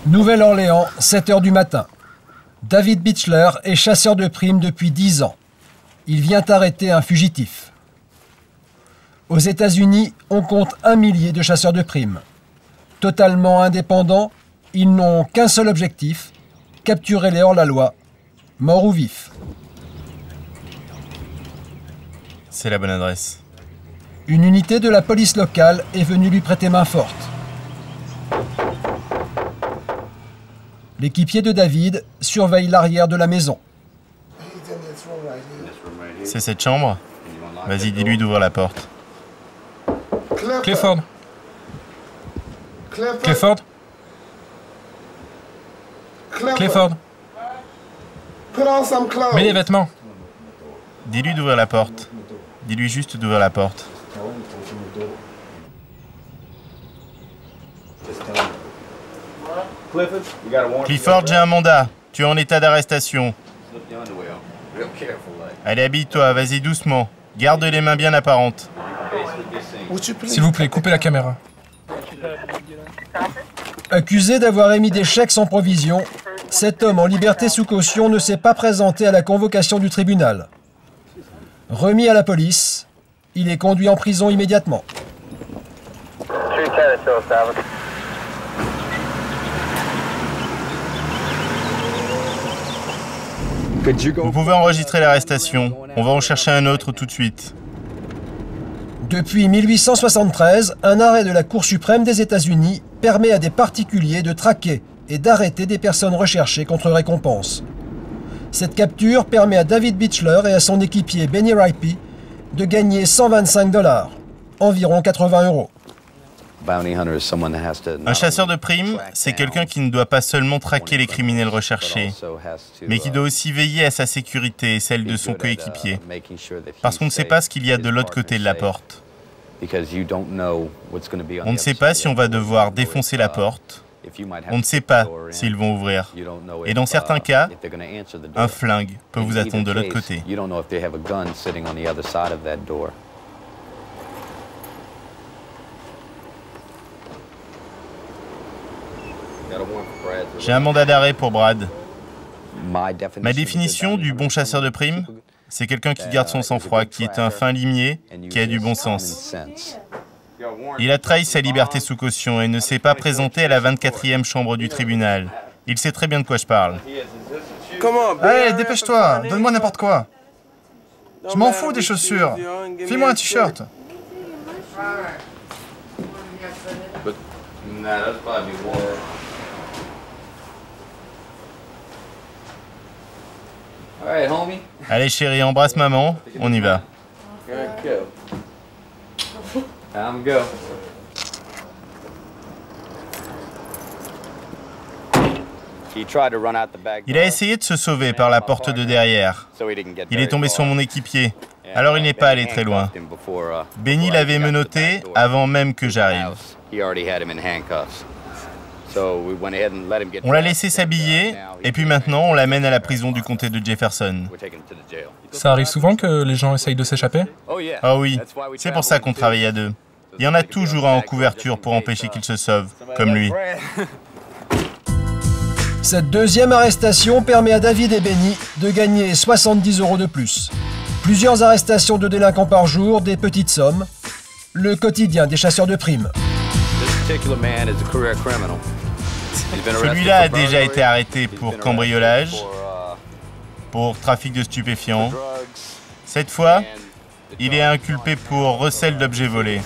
Nouvelle-Orléans, 7 h du matin. David Bitchler est chasseur de primes depuis 10 ans. Il vient arrêter un fugitif. Aux États-Unis, on compte 1 millier de chasseurs de primes. Totalement indépendants, ils n'ont qu'un seul objectif, capturer les hors-la-loi, morts ou vifs. C'est la bonne adresse. Une unité de la police locale est venue lui prêter main forte. L'équipier de David surveille l'arrière de la maison. C'est cette chambre? Vas-y, dis-lui d'ouvrir la porte. Clifford. Clifford. Clifford. Mets les vêtements. Dis-lui d'ouvrir la porte. Dis-lui juste d'ouvrir la porte. Clifford, j'ai un mandat. Tu es en état d'arrestation. Allez, habille-toi, vas-y doucement. Garde les mains bien apparentes. S'il vous plaît, coupez la caméra. Accusé d'avoir émis des chèques sans provision, cet homme en liberté sous caution ne s'est pas présenté à la convocation du tribunal. Remis à la police, il est conduit en prison immédiatement. Vous pouvez enregistrer l'arrestation. On va en chercher un autre tout de suite. Depuis 1873, un arrêt de la Cour suprême des États-Unis permet à des particuliers de traquer et d'arrêter des personnes recherchées contre récompense. Cette capture permet à David Bitchler et à son équipier Benny Ripe de gagner 125 $, environ 80 €. Un chasseur de primes, c'est quelqu'un qui ne doit pas seulement traquer les criminels recherchés, mais qui doit aussi veiller à sa sécurité et celle de son coéquipier. Parce qu'on ne sait pas ce qu'il y a de l'autre côté de la porte. On ne sait pas si on va devoir défoncer la porte. On ne sait pas s'ils vont ouvrir. Et dans certains cas, un flingue peut vous attendre de l'autre côté. J'ai un mandat d'arrêt pour Brad. Ma définition du bon chasseur de primes, c'est quelqu'un qui garde son sang-froid, qui est un fin limier, qui a du bon sens. Il a trahi sa liberté sous caution et ne s'est pas présenté à la 24e chambre du tribunal. Il sait très bien de quoi je parle. Allez, dépêche-toi, donne-moi n'importe quoi. Je m'en fous des chaussures. Fais-moi un t-shirt. Allez chérie, embrasse maman, on y va. Il a essayé de se sauver par la porte de derrière. Il est tombé sur mon équipier, alors il n'est pas allé très loin. Benny l'avait menotté avant même que j'arrive. On l'a laissé s'habiller, et puis maintenant on l'amène à la prison du comté de Jefferson. Ça arrive souvent que les gens essayent de s'échapper? Ah oui, c'est pour ça qu'on travaille à deux. Il y en a toujours un en couverture pour empêcher qu'il se sauve, comme lui. Cette deuxième arrestation permet à David et Benny de gagner 70 € de plus. Plusieurs arrestations de délinquants par jour, des petites sommes. Le quotidien des chasseurs de primes. Celui-là a déjà été arrêté pour cambriolage, pour trafic de stupéfiants. Cette fois, il est inculpé pour recel d'objets volés.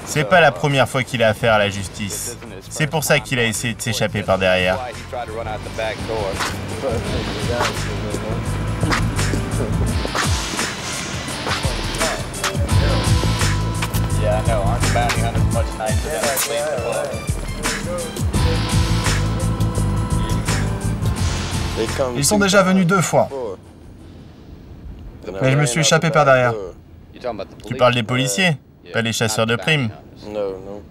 C'est pas la première fois qu'il a affaire à la justice. C'est pour ça qu'il a essayé de s'échapper par derrière. Ils sont déjà venus 2 fois. Mais je me suis échappé par derrière. Tu parles des policiers, pas des chasseurs de primes.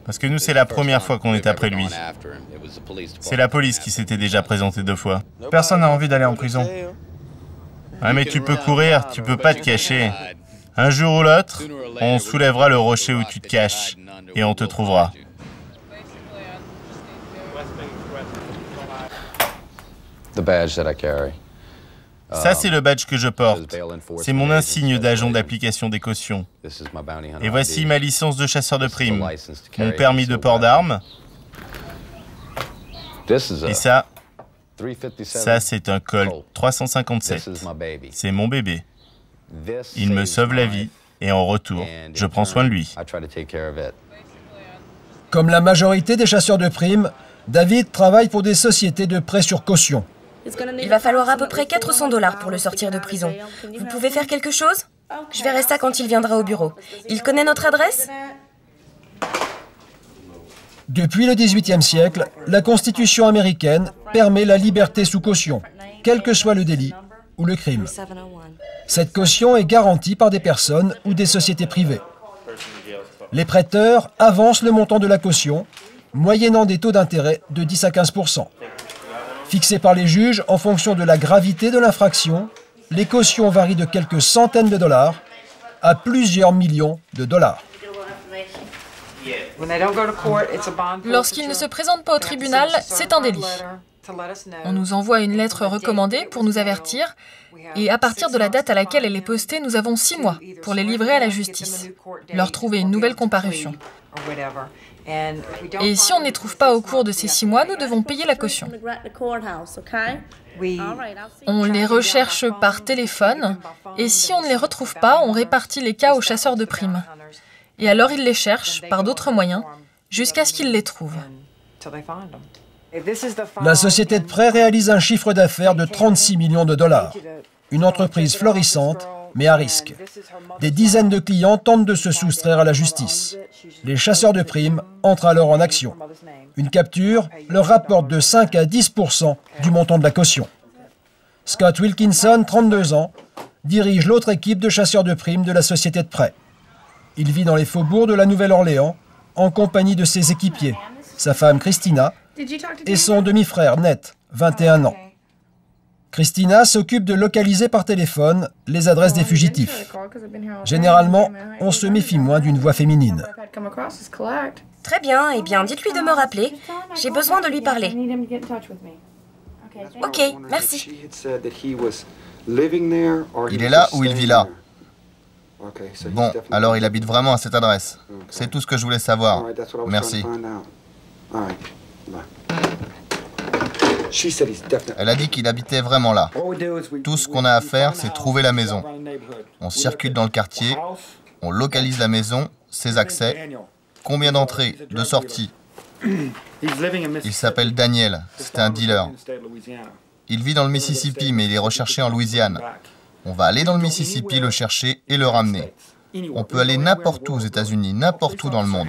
Parce que nous, c'est la première fois qu'on est après lui. C'est la police qui s'était déjà présentée 2 fois. Personne n'a envie d'aller en prison. Ah mais tu peux courir, tu peux pas te cacher. Un jour ou l'autre, on soulèvera le rocher où tu te caches et on te trouvera. Ça, c'est le badge que je porte. C'est mon insigne d'agent d'application des cautions. Et voici ma licence de chasseur de primes, mon permis de port d'armes. Et ça, c'est un Colt 357. C'est mon bébé. Il me sauve la vie et en retour, je prends soin de lui. Comme la majorité des chasseurs de primes, David travaille pour des sociétés de prêt sur caution. Il va falloir à peu près 400 $ pour le sortir de prison. Vous pouvez faire quelque chose? Je verrai ça quand il viendra au bureau. Il connaît notre adresse? Depuis le XVIIIe siècle, la Constitution américaine permet la liberté sous caution, quel que soit le délit ou le crime. Cette caution est garantie par des personnes ou des sociétés privées. Les prêteurs avancent le montant de la caution, moyennant des taux d'intérêt de 10 à 15 %. Fixés par les juges en fonction de la gravité de l'infraction, les cautions varient de quelques centaines de dollars à plusieurs millions de dollars. Lorsqu'ils ne se présentent pas au tribunal, c'est un délit. On nous envoie une lettre recommandée pour nous avertir, et à partir de la date à laquelle elle est postée, nous avons 6 mois pour les livrer à la justice, leur trouver une nouvelle comparution. Et si on ne les trouve pas au cours de ces 6 mois, nous devons payer la caution. On les recherche par téléphone, et si on ne les retrouve pas, on répartit les cas aux chasseurs de primes. Et alors ils les cherchent, par d'autres moyens, jusqu'à ce qu'ils les trouvent. La société de prêt réalise un chiffre d'affaires de 36 millions de dollars. Une entreprise florissante, mais à risque. Des dizaines de clients tentent de se soustraire à la justice. Les chasseurs de primes entrent alors en action. Une capture leur rapporte de 5 à 10 % du montant de la caution. Scott Wilkinson, 32 ans, dirige l'autre équipe de chasseurs de primes de la société de prêt. Il vit dans les faubourgs de la Nouvelle-Orléans en compagnie de ses équipiers, sa femme Christina et son demi-frère Ned, 21 ans. Christina s'occupe de localiser par téléphone les adresses des fugitifs. Généralement, on se méfie moins d'une voix féminine. Très bien, eh bien, dites-lui de me rappeler. J'ai besoin de lui parler. Ok, merci. Il est là ou il vit là? Bon, alors il habite vraiment à cette adresse. C'est tout ce que je voulais savoir. Merci. Elle a dit qu'il habitait vraiment là. Tout ce qu'on a à faire, c'est trouver la maison. On circule dans le quartier, on localise la maison, ses accès, combien d'entrées, de sorties. Il s'appelle Daniel, c'est un dealer. Il vit dans le Mississippi, mais il est recherché en Louisiane. On va aller dans le Mississippi le chercher et le ramener. On peut aller n'importe où aux États-Unis, n'importe où dans le monde.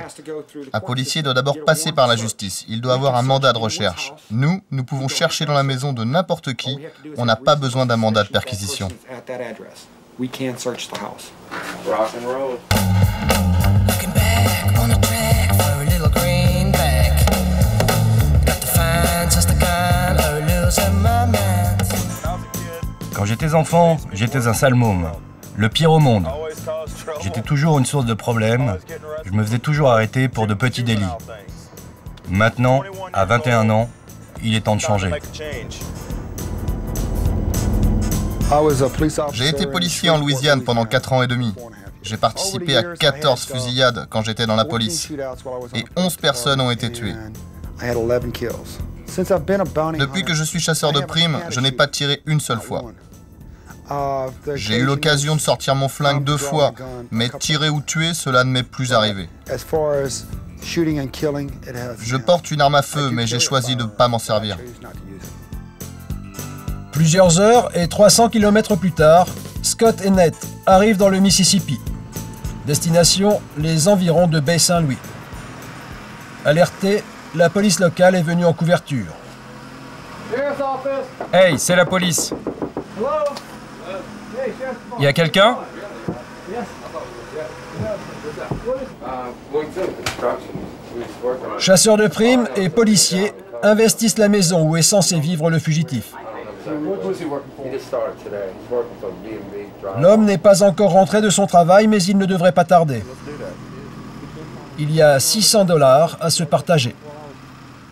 Un policier doit d'abord passer par la justice. Il doit avoir un mandat de recherche. Nous pouvons chercher dans la maison de n'importe qui. On n'a pas besoin d'un mandat de perquisition. Quand j'étais enfant, j'étais un sale môme, le pire au monde. J'étais toujours une source de problèmes, je me faisais toujours arrêter pour de petits délits. Maintenant, à 21 ans, il est temps de changer. J'ai été policier en Louisiane pendant 4 ans et demi. J'ai participé à 14 fusillades quand j'étais dans la police. Et 11 personnes ont été tuées. Depuis que je suis chasseur de primes, je n'ai pas tiré une seule fois. J'ai eu l'occasion de sortir mon flingue 2 fois, mais tirer ou tuer, cela ne m'est plus arrivé. Je porte une arme à feu, mais j'ai choisi de ne pas m'en servir. Plusieurs heures et 300 km plus tard, Scott et Ned arrivent dans le Mississippi. Destination, les environs de Baie-Saint-Louis. Alerté, la police locale est venue en couverture. Hey, c'est la police. Il y a quelqu'un? Chasseurs de primes et policiers investissent la maison où est censé vivre le fugitif. L'homme n'est pas encore rentré de son travail, mais il ne devrait pas tarder. Il y a 600 $ à se partager.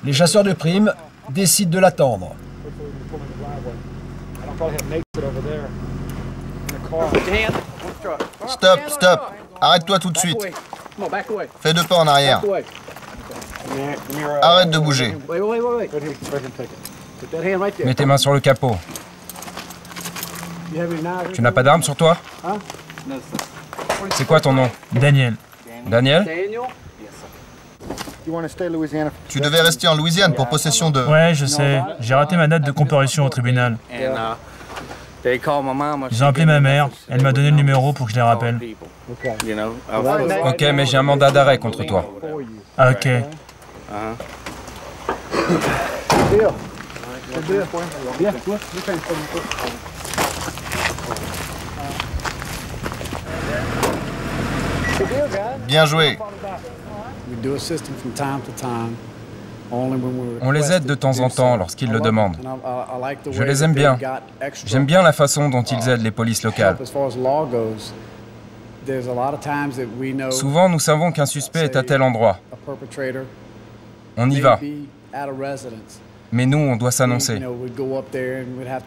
Les chasseurs de primes décident de l'attendre. Stop, stop. Arrête-toi tout de suite. Fais 2 pas en arrière. Arrête de bouger. Mets tes mains sur le capot. Tu n'as pas d'arme sur toi? C'est quoi ton nom? Daniel. Daniel? Tu devais rester en Louisiane pour possession de... Ouais, je sais. J'ai raté ma date de comparution au tribunal. Ils ont appelé ma mère. Elle m'a donné le numéro pour que je les rappelle. Ok, mais j'ai un mandat d'arrêt contre toi. Ah, ok. Bien joué. On les aide de temps en temps lorsqu'ils le demandent. Je les aime bien. J'aime bien la façon dont ils aident les polices locales. Souvent, nous savons qu'un suspect est à tel endroit. On y va. Mais nous, on doit s'annoncer.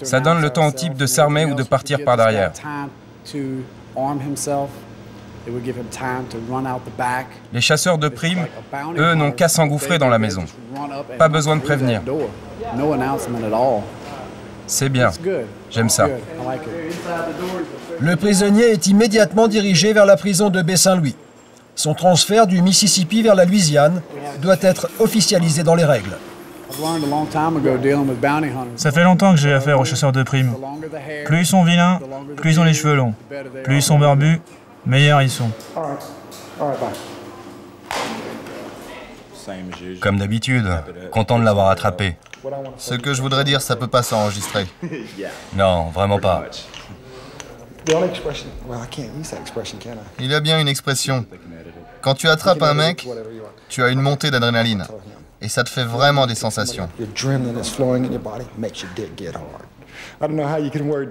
Ça donne le temps au type de s'armer ou de partir par derrière. Les chasseurs de primes, eux, n'ont qu'à s'engouffrer dans la maison. Pas besoin de prévenir. C'est bien. J'aime ça. Le prisonnier est immédiatement dirigé vers la prison de Baie-Saint-Louis. Son transfert du Mississippi vers la Louisiane doit être officialisé dans les règles. Ça fait longtemps que j'ai affaire aux chasseurs de primes. Plus ils sont vilains, plus ils ont les cheveux longs. Plus ils sont barbus, meilleurs ils sont. Comme d'habitude, content de l'avoir attrapé. Ce que je voudrais dire, ça peut pas s'enregistrer. Non, vraiment pas. Il y a bien une expression. Quand tu attrapes un mec, tu as une montée d'adrénaline. Et ça te fait vraiment des sensations. Il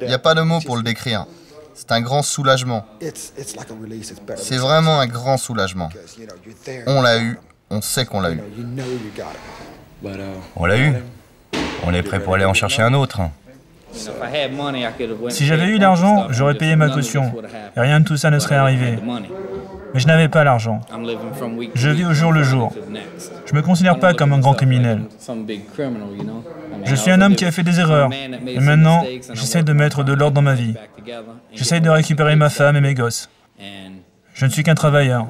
n'y a pas de mots pour le décrire. C'est un grand soulagement. C'est vraiment un grand soulagement. On l'a eu, on sait qu'on l'a eu. On l'a eu. On est prêt pour aller en chercher un autre. Si j'avais eu l'argent, j'aurais payé ma caution. Et rien de tout ça ne serait arrivé. Mais je n'avais pas l'argent. Je vis au jour le jour. Je me considère pas comme un grand criminel. Je suis un homme qui a fait des erreurs. Et maintenant, j'essaie de mettre de l'ordre dans ma vie. J'essaie de récupérer ma femme et mes gosses. Je ne suis qu'un travailleur.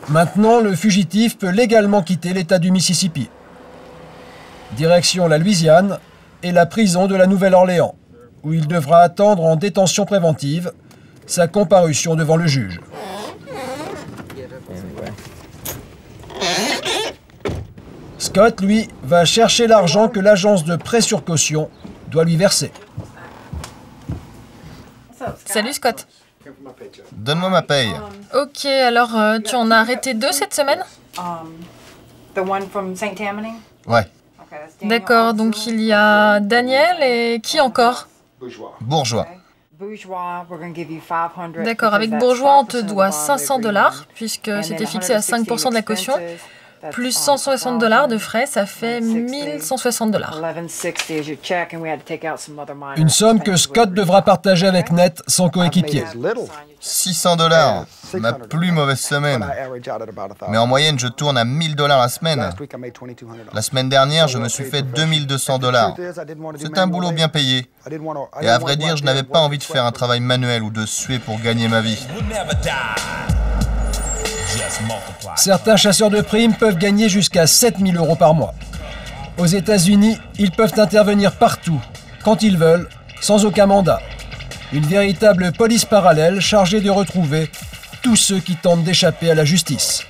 Maintenant, le fugitif peut légalement quitter l'État du Mississippi. Direction la Louisiane et la prison de la Nouvelle-Orléans, où il devra attendre en détention préventive sa comparution devant le juge. Scott, lui, va chercher l'argent que l'agence de prêt sur caution doit lui verser. Salut Scott. Donne-moi ma paye. Ok, alors tu en as arrêté 2 cette semaine? Ouais. D'accord, donc il y a Daniel et qui encore? Bourgeois. D'accord, avec Bourgeois, on te doit $500, puisque c'était fixé à 5% de la caution, plus $160 de frais, ça fait $1160. Une somme que Scott devra partager avec Ned, son coéquipier. $600, ma plus mauvaise semaine. Mais en moyenne, je tourne à $1000 la semaine. La semaine dernière, je me suis fait $2200. C'est un boulot bien payé. Et à vrai dire, je n'avais pas envie de faire un travail manuel ou de suer pour gagner ma vie. Certains chasseurs de primes peuvent gagner jusqu'à 7000 € par mois. Aux États-Unis, ils peuvent intervenir partout, quand ils veulent, sans aucun mandat. Une véritable police parallèle chargée de retrouver tous ceux qui tentent d'échapper à la justice.